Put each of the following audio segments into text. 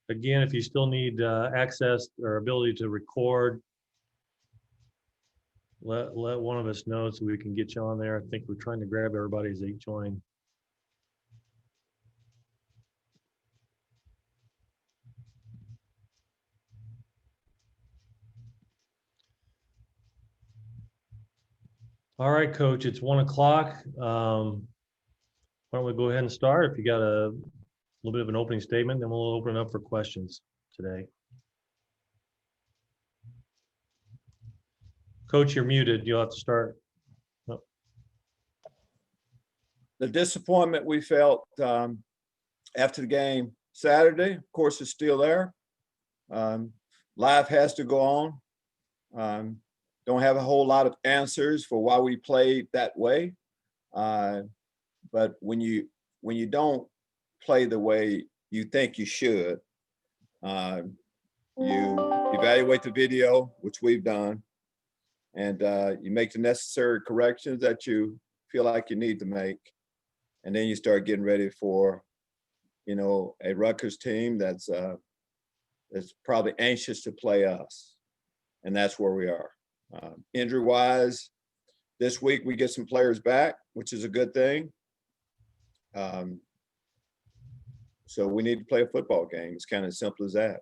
Again, if you still need access or ability to record, let one of us know so we can get you on there. I think we're trying to grab everybody as they join. All right, Coach, it's 1 o'clock. Why don't we go ahead and start? If you got a little bit of an opening statement, then we'll open it up for questions today. Coach, you're muted. You'll have to start. Oh. The disappointment we felt after the game Saturday, of course, is still there. Life has to go on. Don't have a whole lot of answers for why we played that way. But when you don't play the way you think you should, you evaluate the video, which we've done, and you make the necessary corrections that you feel like you need to make. And then you start getting ready for, a Rutgers team that's probably anxious to play us. And that's where we are. Injury-wise, this week we get some players back, which is a good thing. So we need to play a football game. It's kind of simple as that.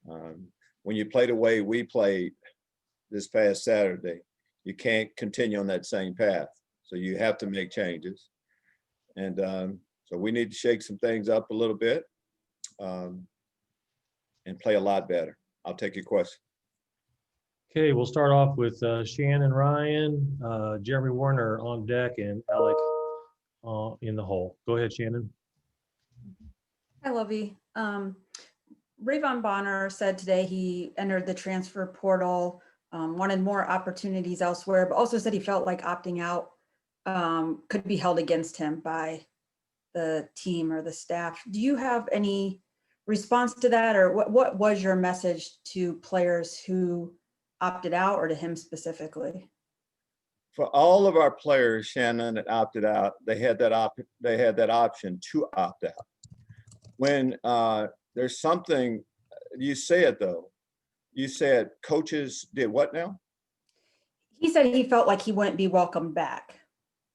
When you play the way we played this past Saturday, you can't continue on that same path. So you have to make changes. And so we need to shake some things up a little bit and play a lot better. I'll take your question. Okay, we'll start off with Shannon Ryan, Jeremy Warner on deck, and Alec in the hole. Go ahead, Shannon. Hi, Lovie. Rayvon Bonner said today he entered the transfer portal, wanted more opportunities elsewhere, but also said he felt like opting out could be held against him by the team or the staff. Do you have any response to that, or what was your message to players who opted out, or to him specifically? For all of our players, Shannon, that opted out, they had that option to opt out. When there's something, you said though, you said coaches did what now? He said he felt like he wouldn't be welcomed back.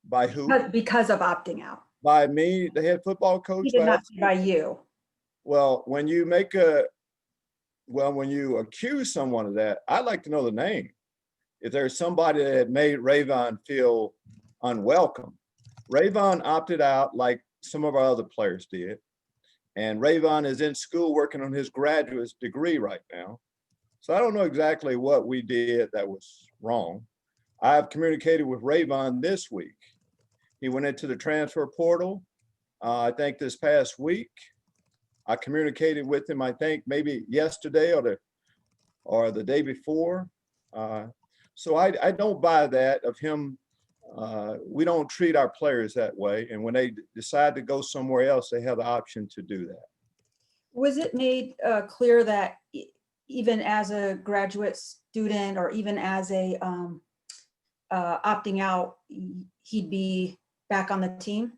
By who? Because of opting out. By me, the head football coach? He did not say by you. Well, when you accuse someone of that, I'd like to know the name. If there's somebody that made Rayvon feel unwelcome. Rayvon opted out like some of our other players did. And Rayvon is in school working on his graduate degree right now. So I don't know exactly what we did that was wrong. I've communicated with Rayvon this week. He went into the transfer portal, I think this past week. I communicated with him, I think maybe yesterday or the day before. So I don't buy that of him. We don't treat our players that way. And when they decide to go somewhere else, they have the option to do that. Was it made clear that even as a graduate student or even as a opting out, he'd be back on the team?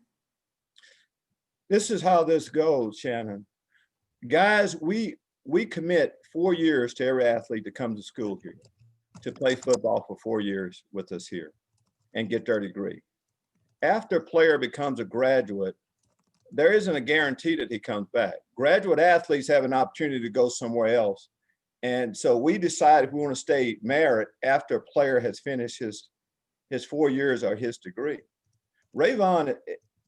This is how this goes, Shannon. Guys, we commit 4 years to every athlete to come to school here, to play football for 4 years with us here and get their degree. After a player becomes a graduate, there isn't a guarantee that he comes back. Graduate athletes have an opportunity to go somewhere else. And so we decide if we want to stay merit after a player has finished his 4 years or his degree. Rayvon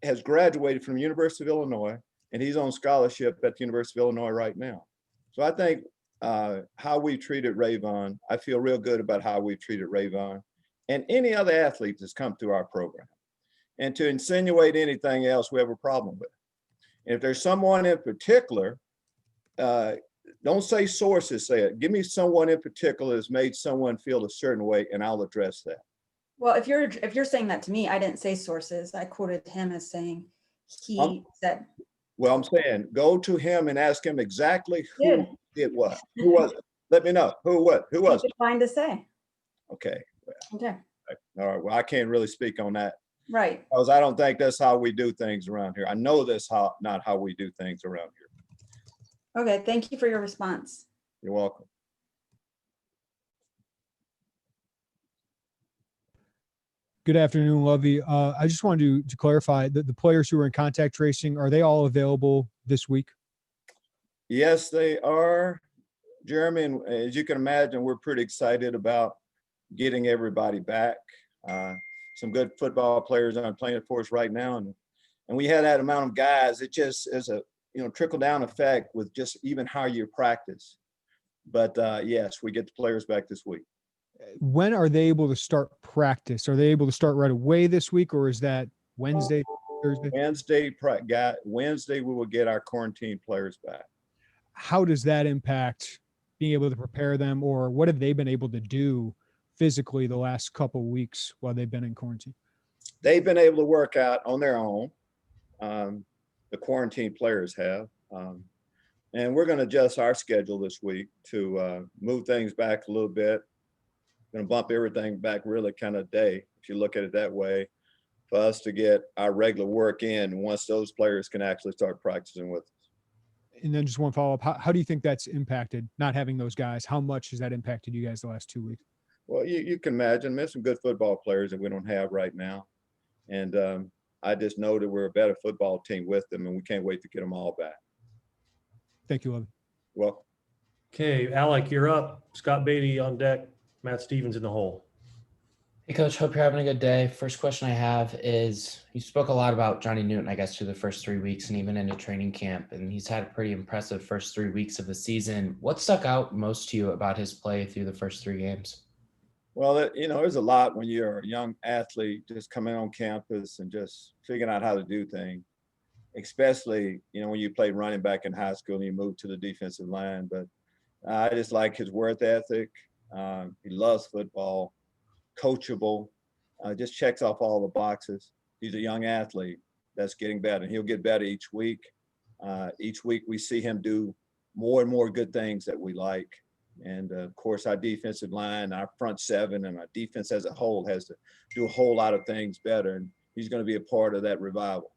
has graduated from the University of Illinois, and he's on scholarship at the University of Illinois right now. So I think how we treated Rayvon, I feel real good about how we treated Rayvon and any other athlete that's come through our program. And to insinuate anything else, we have a problem with. And if there's someone in particular, don't say sources, say it. Give me someone in particular that's made someone feel a certain way, and I'll address that. Well, if you're saying that to me, I didn't say sources. I quoted him as saying he said. Well, I'm saying go to him and ask him exactly who did what. Who was it? Let me know. Who was it? Fine to say. Okay. Okay. All right. Well, I can't really speak on that. Right. Because I don't think that's how we do things around here. I know that's not how we do things around here. Okay, thank you for your response. You're welcome. Good afternoon, Lovie. I just wanted to clarify that the players who are in contact tracing, are they all available this week? Yes, they are, Jeremy, and as you can imagine, we're pretty excited about getting everybody back. Some good football players aren't playing for us right now, and we had that amount of guys. It just is a trickle down effect with just even how you practice. But yes, we get the players back this week. When are they able to start practice? Are they able to start right away this week, or is that Wednesday, Thursday? Wednesday we will get our quarantine players back. How does that impact being able to prepare them, or what have they been able to do physically the last couple of weeks while they've been in quarantine? They've been able to work out on their own. The quarantine players have. And we're going to adjust our schedule this week to move things back a little bit. Going to bump everything back really kind of day, if you look at it that way, for us to get our regular work in once those players can actually start practicing with us. And then just one follow-up. How do you think that's impacted, not having those guys? How much has that impacted you guys the last 2 weeks? Well, you can imagine there's some good football players that we don't have right now. And I just know that we're a better football team with them, and we can't wait to get them all back. Thank you, Lovie. Well, Okay, Alec, you're up. Scott Beatty on deck. Matt Stevens in the hole. Hey, Coach. Hope you're having a good day. First question I have is, you spoke a lot about Johnny Newton, I guess, through the first 3 weeks and even into training camp, and he's had a pretty impressive first 3 weeks of the season. What stuck out most to you about his play through the first 3 games? well, there's a lot when you're a young athlete just coming on campus and just figuring out how to do things, especially, when you played running back in high school and you moved to the defensive line. But I just like his work ethic. He loves football, coachable, just checks off all the boxes. He's a young athlete that's getting better, and he'll get better each week. Each week we see him do more and more good things that we like. And of course, our defensive line, our front seven, and our defense as a whole has to do a whole lot of things better. And he's going to be a part of that revival.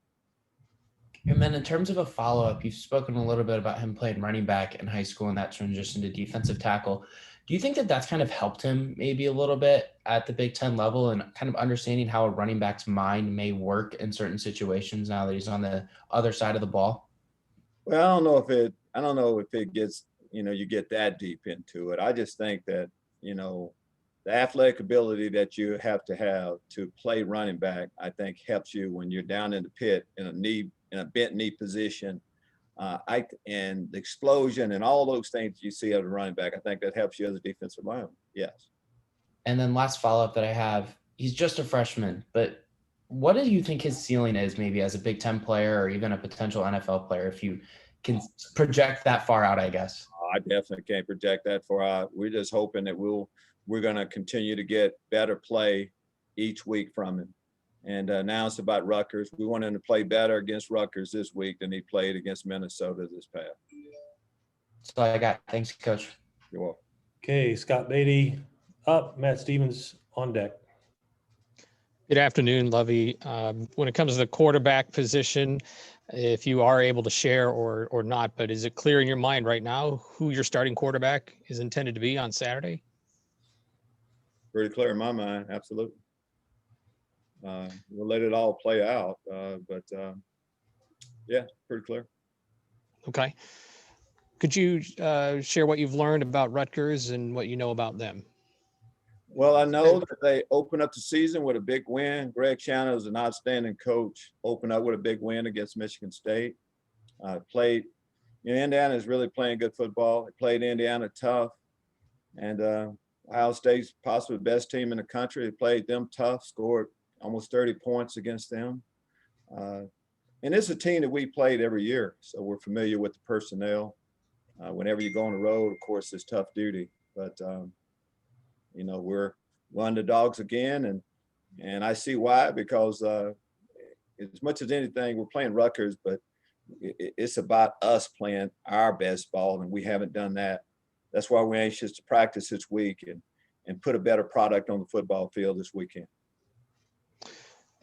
And then in terms of a follow-up, you've spoken a little bit about him playing running back in high school and that transition to defensive tackle. Do you think that that's kind of helped him maybe a little bit at the Big Ten level and kind of understanding how a running back's mind may work in certain situations now that he's on the other side of the ball? Well, I don't know if it gets, you get that deep into it. I just think that, the athletic ability that you have to play running back, I think helps you when you're down in the pit in a bent knee position. And the explosion and all those things you see as a running back, I think that helps you as a defensive lineman. Yes. And then last follow-up that I have, he's just a freshman, but what do you think his ceiling is maybe as a Big Ten player or even a potential NFL player, if you can project that far out, I guess? I definitely can't project that far out. We're just hoping that we're going to continue to get better play each week from him. And now it's about Rutgers. We want him to play better against Rutgers this week than he played against Minnesota this past. That's all I got. Thanks, Coach. You're welcome. Okay, Scott Beatty up. Matt Stevens on deck. Good afternoon, Lovie. When it comes to the quarterback position, if you are able to share or not, but is it clear in your mind right now who your starting quarterback is intended to be on Saturday? Pretty clear in my mind, absolutely. We'll let it all play out, but yeah, pretty clear. Okay. Could you share what you've learned about Rutgers and what you know about them? Well, I know that they open up the season with a big win. Greg Shannon is an outstanding coach. Open up with a big win against Michigan State. Indiana is really playing good football. They played Indiana tough, and Ohio State's possibly the best team in the country. They played them tough, scored almost 30 points against them. And it's a team that we played every year, so we're familiar with the personnel. Whenever you go on the road, of course, it's tough duty, but we're underdogs again, and I see why, because as much as anything, we're playing Rutgers, but it's about us playing our best ball, and we haven't done that. That's why we're anxious to practice this week and put a better product on the football field this weekend.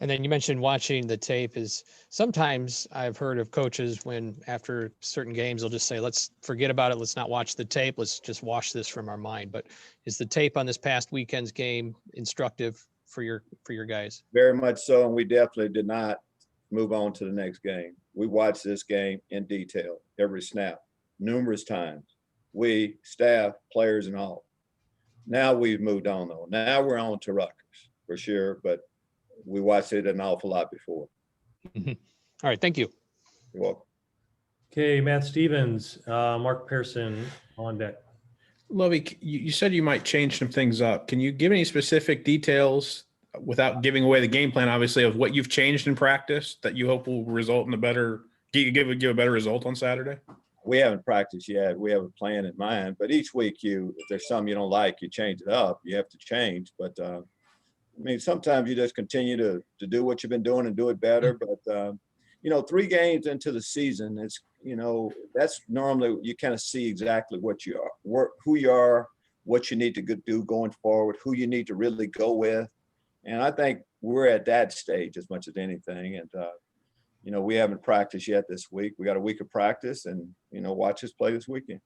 And then you mentioned watching the tape. Is sometimes I've heard of coaches when after certain games, they'll just say, let's forget about it. Let's not watch the tape. Let's just wash this from our mind. But is the tape on this past weekend's game instructive for your guys? Very much so, and we definitely did not move on to the next game. We watched this game in detail, every snap, numerous times. We, staff, players, and all. Now we've moved on, though. Now we're on to Rutgers, for sure, but we watched it an awful lot before. All right, thank you. You're welcome. Okay, Matt Stevens, Mark Pearson on deck. Lovie, you said you might change some things up. Can you give any specific details without giving away the game plan, obviously, of what you've changed in practice that you hope will result in give a better result on Saturday? We haven't practiced yet. We have a plan in mind, but each week if there's something you don't like, you change it up. You have to change, but I mean, sometimes you just continue to do what you've been doing and do it better. But, 3 games into the season, it's, that's normally you kind of see exactly what you are, who you are, what you need to do going forward, who you need to really go with. And I think we're at that stage as much as anything. And, we haven't practiced yet this week. We got a week of practice and, watch us play this weekend.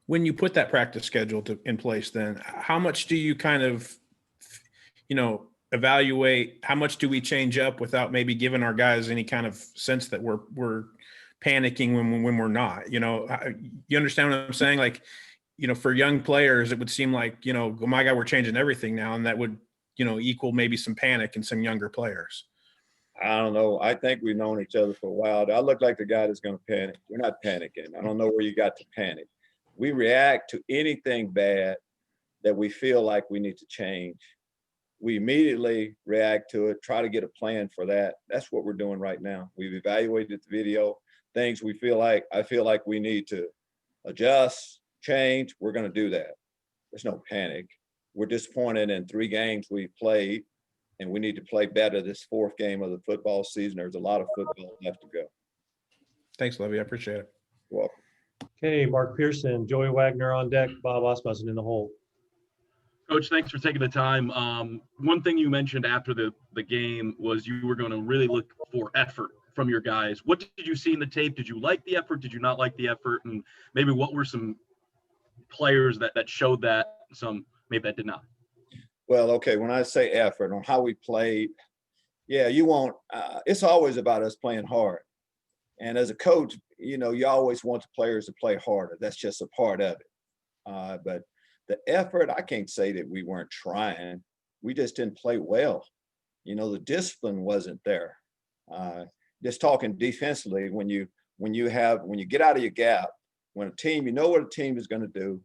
When you put that practice schedule in place, then how much do you kind of evaluate, how much do we change up without maybe giving our guys any kind of sense that we're panicking when we're not? You understand what I'm saying? Like, for young players, it would seem like, oh my God, we're changing everything now. And that would, equal maybe some panic in some younger players. I don't know. I think we've known each other for a while. I look like the guy that's going to panic. We're not panicking. I don't know where you got to panic. We react to anything bad that we feel like we need to change. We immediately react to it, try to get a plan for that. That's what we're doing right now. We've evaluated the video, things I feel like we need to adjust, change. We're going to do that. There's no panic. We're disappointed in 3 games we've played, and we need to play better this 4th game of the football season. There's a lot of football left to go. Thanks, Lovie. I appreciate it. You're welcome. Okay, Mark Pearson, Joey Wagner on deck, Bob Osmussen in the hole. Coach, thanks for taking the time. One thing you mentioned after the game was you were going to really look for effort from your guys. What did you see in the tape? Did you like the effort? Did you not like the effort? And maybe what were some players that showed that, some maybe that did not? Well, okay, when I say effort on how we played, yeah, it's always about us playing hard. And as a coach, you always want the players to play harder. That's just a part of it. But the effort, I can't say that we weren't trying. We just didn't play well. The discipline wasn't there. Just talking defensively, when you get out of your gap, when a team, what a team is going to do,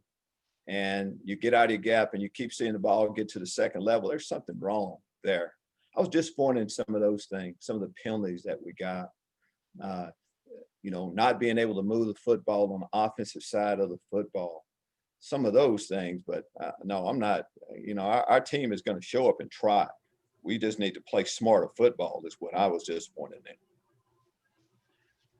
and you get out of your gap and you keep seeing the ball get to the second level, there's something wrong there. I was disappointed in some of those things, some of the penalties that we got. Not being able to move the football on the offensive side of the football. Some of those things, but no, I'm not. Our team is going to show up and try. We just need to play smarter football is what I was disappointed in.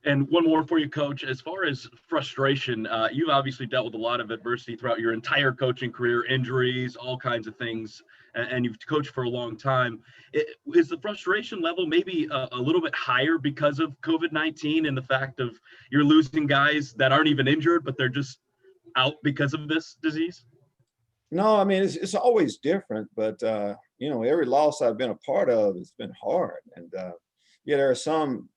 And one more for you, Coach. As far as frustration, you've obviously dealt with a lot of adversity throughout your entire coaching career, injuries, all kinds of things, and you've coached for a long time. Is the frustration level maybe a little bit higher because of COVID-19 and the fact of you're losing guys that aren't even injured, but they're just out because of this disease? No, I mean, it's always different, but, every loss I've been a part of, it's been hard. And, there are some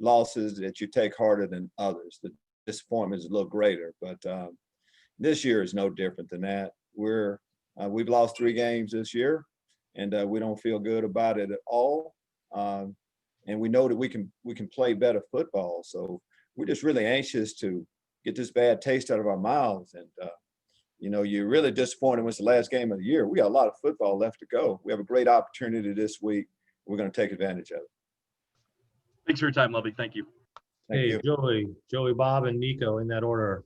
losses that you take harder than others. The disappointment is a little greater, but this year is no different than that. We've lost 3 games this year, and we don't feel good about it at all. And we know that we can play better football. So we're just really anxious to get this bad taste out of our mouths. And you're really disappointed when it's the last game of the year. We got a lot of football left to go. We have a great opportunity this week. We're going to take advantage of it. Thanks for your time, Lovie. Thank you. Thank Hey, you. Joey, Bob, and Nico in that order.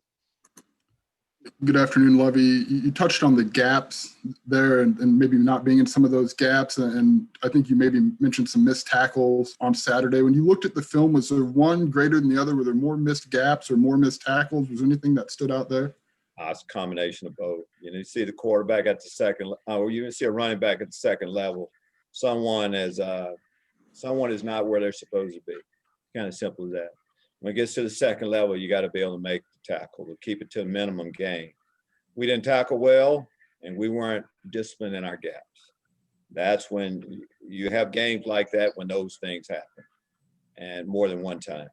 Good afternoon, Lovie. You touched on the gaps there and maybe not being in some of those gaps. And I think you maybe mentioned some missed tackles on Saturday. When you looked at the film, was there one greater than the other? Were there more missed gaps or more missed tackles? Was there anything that stood out there? It's a combination of both. You see the quarterback at the second, or you see a running back at the second level. Someone as Someone is not where they're supposed to be. Kind of simple as that. When it gets to the second level, you got to be able to make the tackle to keep it to a minimum gain. We didn't tackle well, and we weren't disciplined in our gaps. That's when you have games like that, when those things happen, and more than one time.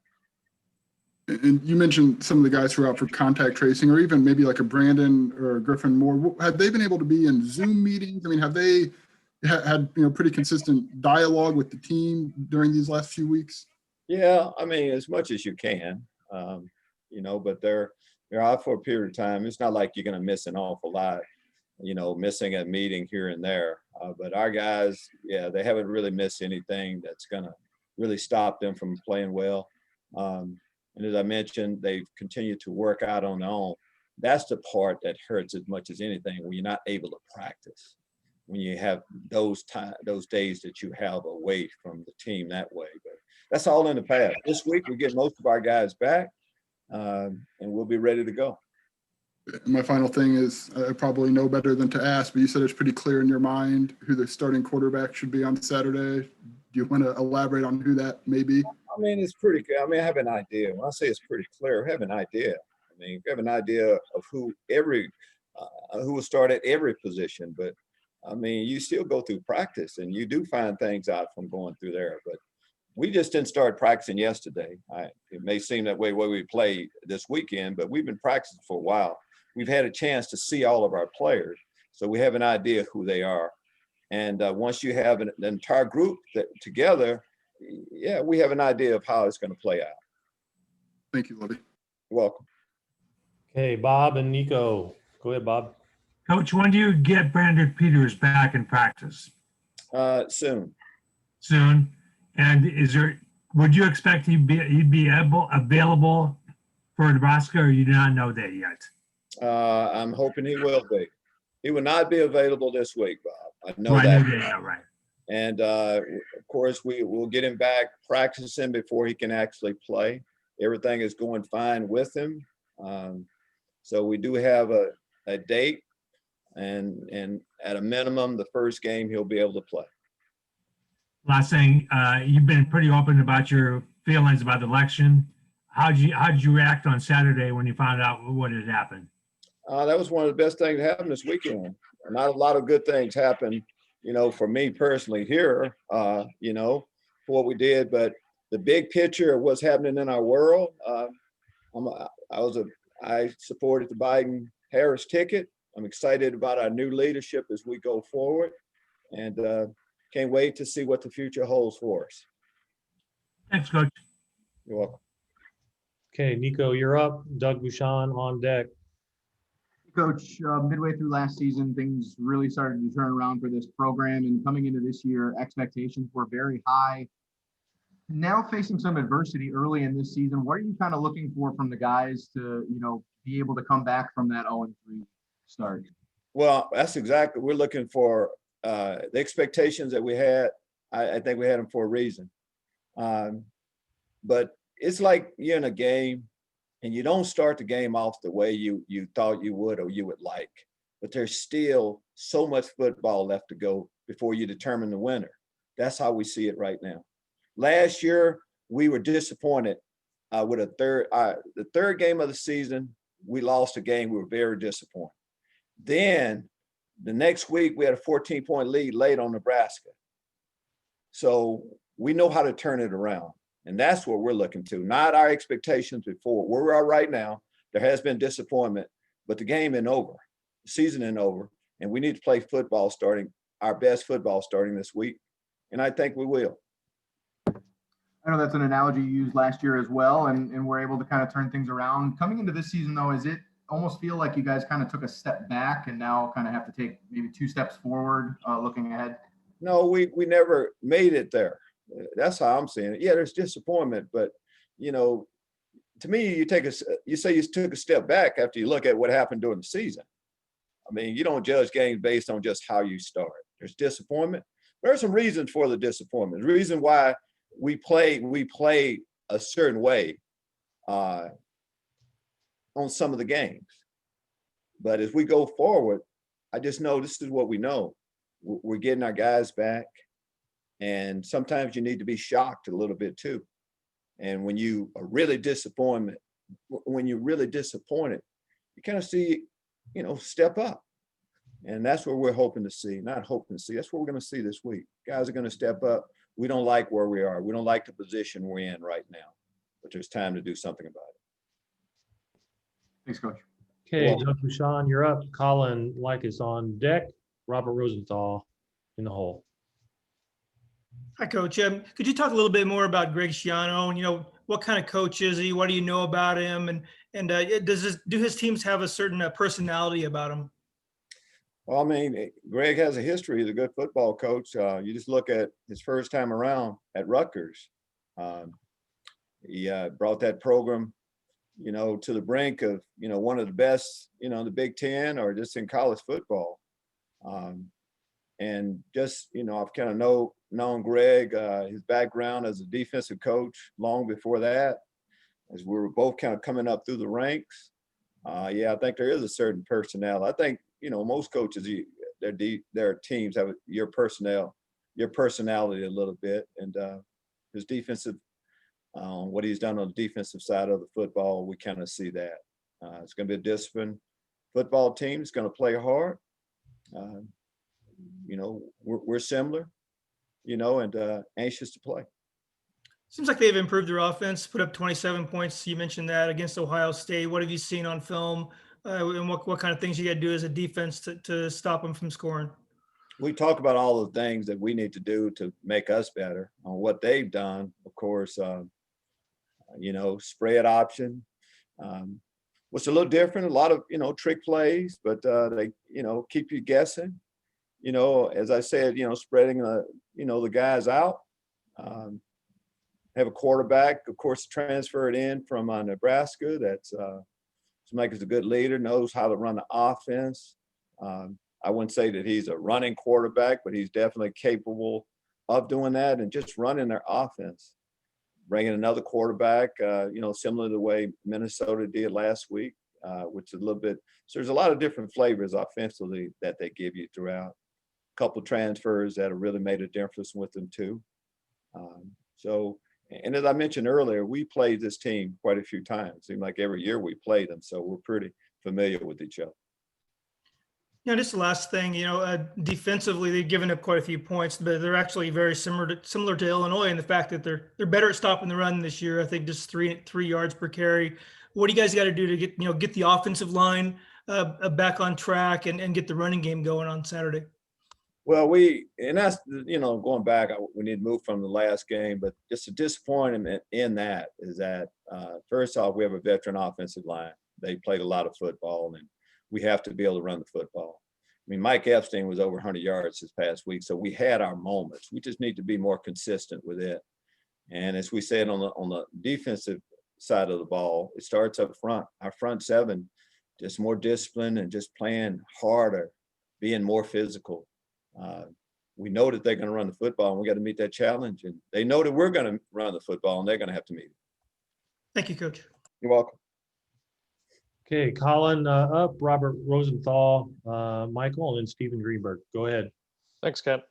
And you mentioned some of the guys who are out for contact tracing, or even maybe like a Brandon or a Griffin Moore. Have they been able to be in Zoom meetings? I mean, have they had pretty consistent dialogue with the team during these last few weeks? Yeah, I mean, as much as you can, but they're out for a period of time. It's not like you're going to miss an awful lot, missing a meeting here and there. But our guys, yeah, they haven't really missed anything that's going to really stop them from playing well. And as I mentioned, they've continued to work out on their own. That's the part that hurts as much as anything, when you're not able to practice, when you have those days that you have away from the team that way. But that's all in the past. This week, we get most of our guys back, and we'll be ready to go. My final thing is, I probably know better than to ask, but you said it's pretty clear in your mind who the starting quarterback should be on Saturday. Do you want to elaborate on who that may be? I mean, it's pretty clear. I mean, I have an idea. When I say it's pretty clear, I have an idea. I mean, we have an idea of who will start at every position. But, I mean, you still go through practice, and you do find things out from going through there. But we just didn't start practicing yesterday. It may seem that way we played this weekend, but we've been practicing for a while. We've had a chance to see all of our players, so we have an idea who they are. And once you have an entire group together, yeah, we have an idea of how it's going to play out. Thank you, Lovie. You're welcome. Okay, Bob and Nico. Go ahead, Bob. Coach, when do you get Brandon Peters back in practice? Soon. Soon. And would you expect he'd be available for Nebraska, or you do not know that yet? I'm hoping he will be. He will not be available this week, Bob. I know Right, that. right. And of course, we will get him back practicing before he can actually play. Everything is going fine with him. So we do have a date, and at a minimum, the first game he'll be able to play. Last thing, you've been pretty open about your feelings about the election. How did you react on Saturday when you found out what had happened? That was one of the best things that happened this weekend. Not a lot of good things happened, for me personally here, for what we did. But the big picture of what's happening in our world, I supported the Biden-Harris ticket. I'm excited about our new leadership as we go forward, and can't wait to see what the future holds for us. Thanks, Coach. You're welcome. Okay, Nico, you're up. Doug Bouchon on deck. Coach, midway through last season, things really started to turn around for this program, and coming into this year, expectations were very high. Now facing some adversity early in this season, what are you kind of looking for from the guys to, be able to come back from that 0-3 start? Well, that's exactly, we're looking for the expectations that we had. I think we had them for a reason. But it's like you're in a game, and you don't start the game off the way you thought you would or you would like. But there's still so much football left to go before you determine the winner. That's how we see it right now. Last year, we were disappointed with the third game of the season. We lost a game. We were very disappointed. Then the next week, we had a 14-point lead late on Nebraska. So we know how to turn it around. And that's what we're looking to, not our expectations before. Where we are right now, there has been disappointment, but the game isn't over. The season isn't over, and we need to play football our best football starting this week, and I think we will. I know that's an analogy you used last year as well, and we're able to kind of turn things around. Coming into this season, though, is it almost feel like you guys kind of took a step back and now kind of have to take maybe 2 steps forward looking ahead? No, we never made it there. That's how I'm seeing it. Yeah, there's disappointment, but to me, you say you took a step back after you look at what happened during the season. I mean, you don't judge games based on just how you start. There's disappointment. There are some reasons for the disappointment. The reason why we play a certain way on some of the games. But as we go forward, I just know this is what we know. We're getting our guys back. And sometimes you need to be shocked a little bit too. And when you are really disappointed, you kind of see, step up. And that's what we're hoping to see, not hoping to see. That's what we're going to see this week. Guys are going to step up. We don't like where we are. We don't like the position we're in right now, but there's time to do something about it. Thanks, Coach. Okay, Welcome. Doug Bouchon, you're up. Colin Likas on deck. Robert Rosenthal in the hole. Hi, Coach. Could you talk a little bit more about Greg Schiano and, what kind of coach is he? What do you know about him? And do his teams have a certain personality about him? Well, I mean, Greg has a history. He's a good football coach. You just look at his first time around at Rutgers. He brought that program, to the brink of, one of the best, the Big Ten or just in college football. And just, I've kind of known Greg, his background as a defensive coach long before that, as we were both kind of coming up through the ranks. I think there is a certain personnel. I think, most coaches, their teams have your personality a little bit, and his defensive, what he's done on the defensive side of the football, we kind of see that. It's going to be a disciplined football team. It's going to play hard. We're similar, and anxious to play. Seems like they've improved their offense, put up 27 points. You mentioned that against Ohio State. What have you seen on film? And what kind of things you got to do as a defense to stop them from scoring? We talk about all the things that we need to do to make us better. On what they've done, of course, spread option. What's a little different, a lot of, trick plays, but they, keep you guessing. As I said, spreading the guys out. Have a quarterback, of course, transferred in from Nebraska. That's like he's a good leader, knows how to run the offense. I wouldn't say that he's a running quarterback, but he's definitely capable of doing that and just running their offense. Bringing another quarterback, similar to the way Minnesota did last week, which is a little bit. So there's a lot of different flavors offensively that they give you throughout. A couple transfers that have really made a difference with them too. And as I mentioned earlier, we played this team quite a few times. It seemed like every year we played them, so we're pretty familiar with each other. Just the last thing, defensively, they've given up quite a few points, but they're actually very similar to Illinois in the fact that they're better at stopping the run this year. I think just three yards per carry. What do you guys got to do to get the offensive line back on track and get the running game going on Saturday? Well, that's, going back, we need to move from the last game, but just a disappointment in that is that, first off, we have a veteran offensive line. They played a lot of football, and we have to be able to run the football. I mean, Mike Epstein was over 100 yards this past week, so we had our moments. We just need to be more consistent with it. And as we said on the defensive side of the ball, it starts up front. Our front seven, just more discipline and just playing harder, being more physical. We know that they're going to run the football, and we got to meet that challenge. And they know that we're going to run the football, and they're going to have to meet it. Thank you, Coach. You're welcome. Okay, Colin up, Robert Rosenthal, Michael, and then Stephen Greenberg. Go ahead. Thanks, Kent.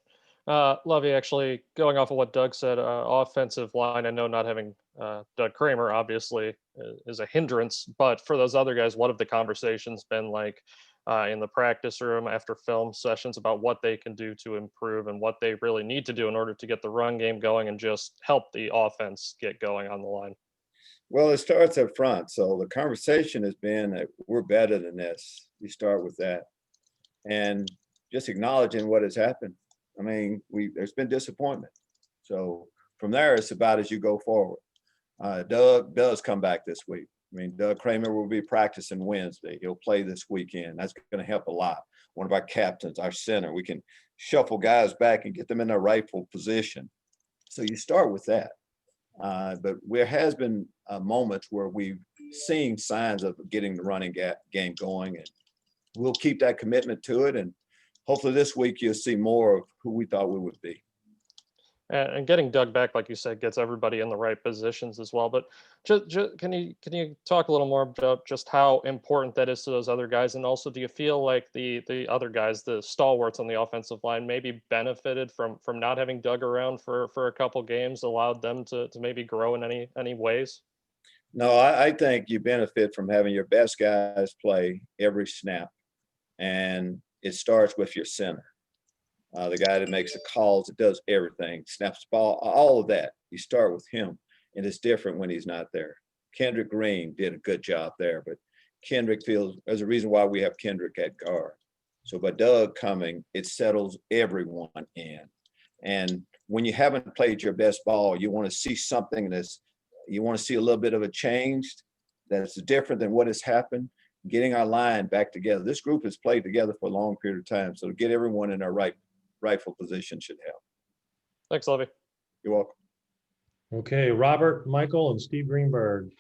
Lovie, actually, going off of what Doug said, offensive line, I know not having Doug Kramer obviously is a hindrance, but for those other guys, what have the conversations been like in the practice room after film sessions about what they can do to improve and what they really need to do in order to get the run game going and just help the offense get going on the line? Well, it starts up front. So the conversation has been that we're better than this. You start with that. And just acknowledging what has happened. I mean, there's been disappointment. So from there, it's about as you go forward. Doug does come back this week. I mean, Doug Kramer will be practicing Wednesday. He'll play this weekend. That's going to help a lot. One of our captains, our center, we can shuffle guys back and get them in their rightful position. So you start with that. But there has been moments where we've seen signs of getting the running game going, and we'll keep that commitment to it. And hopefully this week you'll see more of who we thought we would be. And getting Doug back, like you said, gets everybody in the right positions as well. But can you talk a little more about just how important that is to those other guys? And also, do you feel like the other guys, the stalwarts on the offensive line, maybe benefited from not having Doug around for a couple games, allowed them to maybe grow in any ways? No, I think you benefit from having your best guys play every snap. And it starts with your center. The guy that makes the calls, that does everything, snaps the ball, all of that. You start with him, and it's different when he's not there. Kendrick Green did a good job there, but Kendrick feels there's a reason why we have Kendrick at guard. So by Doug coming, it settles everyone in. And when you haven't played your best ball, you want to see something you want to see a little bit of a change that's different than what has happened. Getting our line back together. This group has played together for a long period of time, so to get everyone in their rightful position should help. Thanks, Lovie. You're welcome. Okay, Robert, Michael, and Steve Greenberg.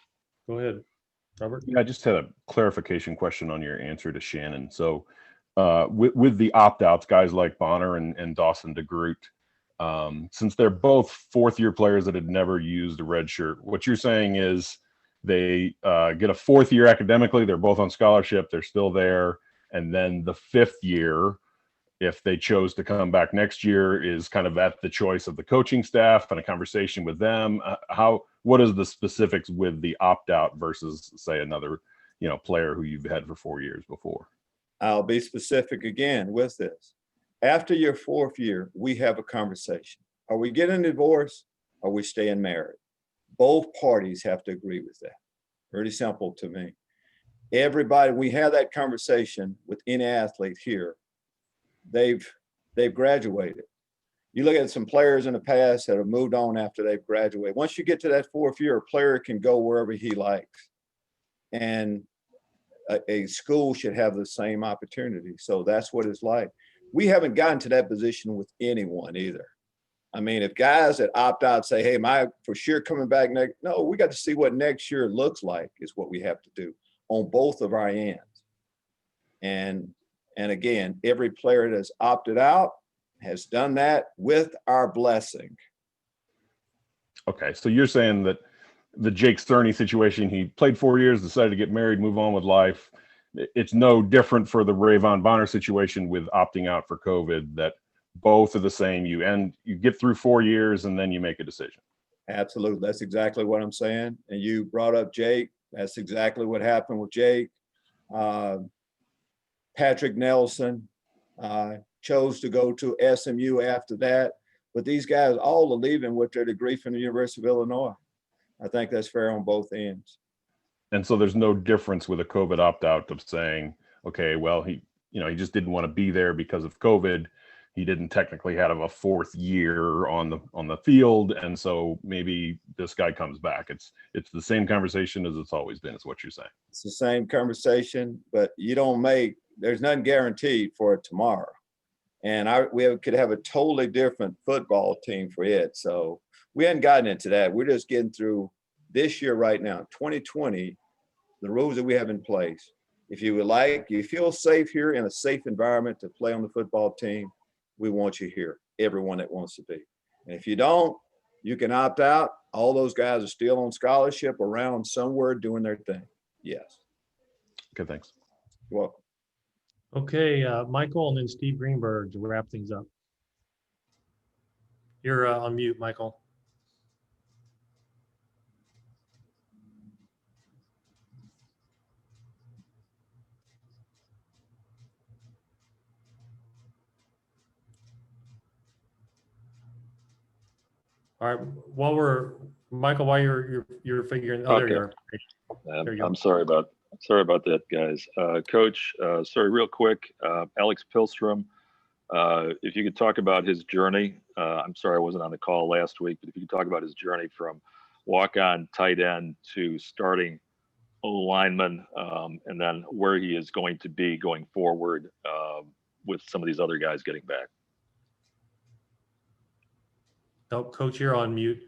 Go ahead, Robert. Yeah, I just had a clarification question on your answer to Shannon. So with the opt-outs, guys like Bonner and Dawson DeGroot, since they're both fourth-year players that had never used a red shirt, what you're saying is they get a fourth year academically, they're both on scholarship, they're still there, and then the fifth year, if they chose to come back next year, is kind of at the choice of the coaching staff and a conversation with them. What is the specifics with the opt-out versus, say, another player who you've had for 4 years before? I'll be specific again with this. After your fourth year, we have a conversation. Are we getting a divorce? Are we staying married? Both parties have to agree with that. Pretty simple to me. Everybody, we have that conversation with any athlete here. They've graduated. You look at some players in the past that have moved on after they've graduated. Once you get to that fourth year, a player can go wherever he likes. And a school should have the same opportunity. So that's what it's like. We haven't gotten to that position with anyone either. I mean, if guys that opt out say, hey, am I for sure coming back next? No, we got to see what next year looks like is what we have to do on both of our ends. And again, every player that's opted out has done that with our blessing. Okay, so you're saying that the Jake Sterney situation, he played 4 years, decided to get married, move on with life. It's no different for the Rayvon Bonner situation with opting out for COVID, that both are the same. You get through 4 years and then you make a decision. Absolutely. That's exactly what I'm saying. And you brought up Jake. That's exactly what happened with Jake. Patrick Nelson chose to go to SMU after that. But these guys all are leaving with their degree from the University of Illinois. I think that's fair on both ends. And so there's no difference with a COVID opt-out of saying, okay, well, he just didn't want to be there because of COVID. He didn't technically have a fourth year on the field, and so maybe this guy comes back. It's the same conversation as it's always been, is what you're saying. It's the same conversation, but there's nothing guaranteed for tomorrow. And we could have a totally different football team for it. So we hadn't gotten into that. We're just getting through this year right now, 2020, the rules that we have in place. If you feel safe here in a safe environment to play on the football team, we want you here, everyone that wants to be. And if you don't, you can opt out. All those guys are still on scholarship around somewhere doing their thing. Yes. Okay, thanks. You're welcome. Okay, Michael, and then Steve Greenberg to wrap things up. You're on mute, Michael. All right, while you're figuring, oh, there you are. There you go. I'm sorry about that, guys. Coach, sorry, real quick, Alex Pilstrom, if you could talk about his journey. I'm sorry I wasn't on the call last week, but if you could talk about his journey from walk-on tight end to starting O-lineman, and then where he is going to be going forward with some of these other guys getting back. Oh, Coach, you're on mute.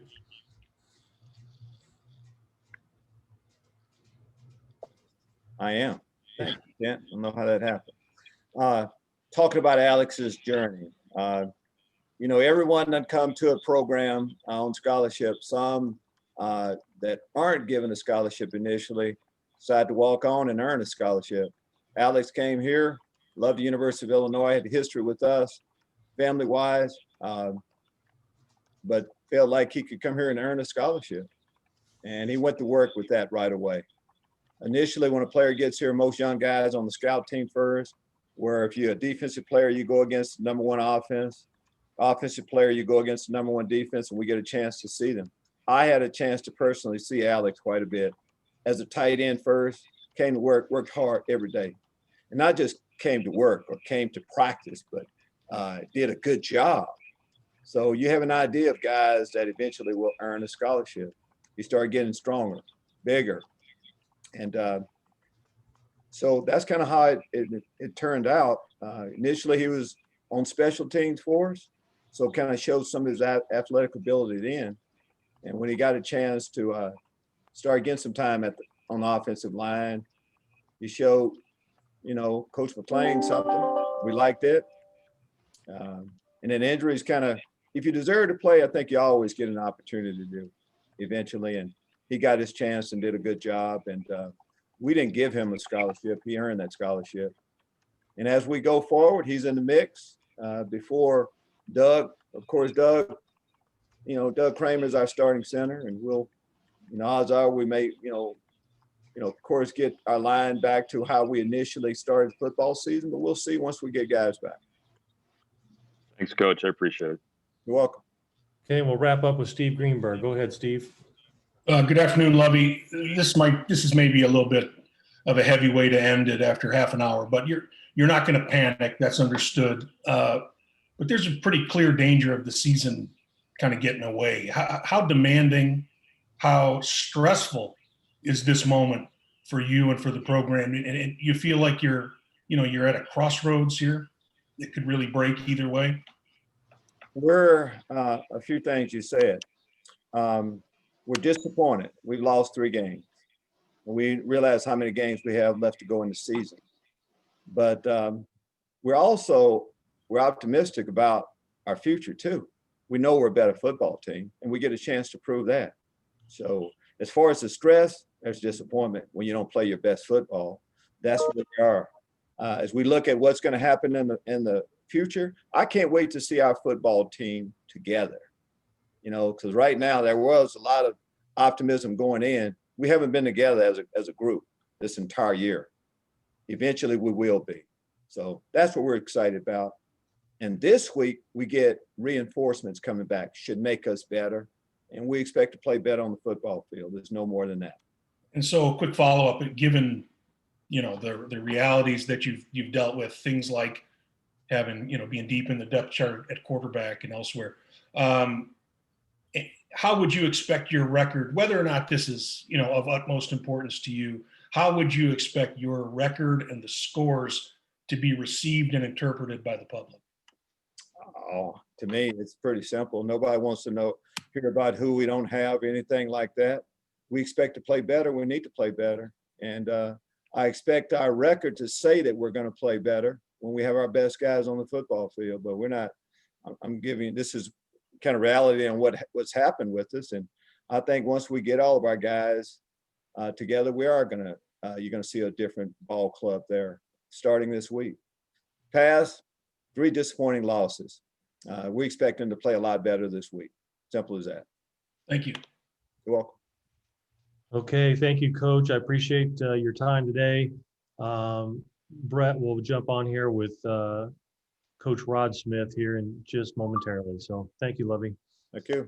I am. Thank you, Kent. I don't know how that happened. Talking about Alex's journey. you know, everyone that come to a program on scholarship, some that aren't given a scholarship initially decide to walk on and earn a scholarship. Alex came here, loved the University of Illinois, had history with us, family-wise, but felt like he could come here and earn a scholarship. And he went to work with that right away. Initially, when a player gets here, most young guys on the scout team first, where if you're a defensive player, you go against the number one offense. Offensive player, you go against the number one defense, and we get a chance to see them. I had a chance to personally see Alex quite a bit. As a tight end first, came to work, worked hard every day. And not just came to work or came to practice, but did a good job. So you have an idea of guys that eventually will earn a scholarship. You start getting stronger, bigger. And so that's kind of how it turned out. Initially, he was on special teams for us, so kind of showed some of his athletic ability then. And when he got a chance to start getting some time on the offensive line, he showed, you know, Coach McClain something. We liked it. And then injuries kind of, if you deserve to play, I think you always get an opportunity to do eventually. And he got his chance and did a good job. And we didn't give him a scholarship. He earned that scholarship. And as we go forward, he's in the mix. Before Doug, of course, Doug Kramer is our starting center, and we'll, you know, odds are we may, of course, get our line back to how we initially started football season, but we'll see once we get guys back. Thanks, Coach. I appreciate it. You're welcome. Okay, we'll wrap up with Steve Greenberg. Go ahead, Steve. Good afternoon, Lovie. This is maybe a little bit of a heavy way to end it after half an hour, but you're not going to panic. That's understood. But there's a pretty clear danger of the season kind of getting away. How demanding, how stressful is this moment for you and for the program? And you feel like you're at a crossroads here. It could really break either way. We're a few things you said. We're disappointed. We've lost 3 games. We realize how many games we have left to go in the season. But we're optimistic about our future too. We know we're a better football team, and we get a chance to prove that. So as far as the stress, there's disappointment when you don't play your best football. That's where we are. As we look at what's going to happen in the future, I can't wait to see our football team together. You know, because right now there was a lot of optimism going in. We haven't been together as a group this entire year. Eventually we will be. So that's what we're excited about. And this week we get reinforcements coming back, should make us better. And we expect to play better on the football field. There's no more than that. And so a quick follow-up, given, the realities that you've dealt with, things like having, being deep in the depth chart at quarterback and elsewhere. How would you expect your record, whether or not this is, of utmost importance to you, how would you expect your record and the scores to be received and interpreted by the public? Oh, to me, it's pretty simple. Nobody wants to hear about who we don't have, anything like that. We expect to play better. We need to play better. And I expect our record to say that we're going to play better when we have our best guys on the football field, but we're not. This is kind of reality on what's happened with us. And I think once we get all of our guys together, we are you're going to see a different ball club there starting this week. Past 3 disappointing losses. We expect them to play a lot better this week. Simple as that. Thank you. You're welcome. Okay, thank you, Coach. I appreciate your time today. Brett will jump on here with Coach Rod Smith here in just momentarily. So thank you, Lovie. Thank you.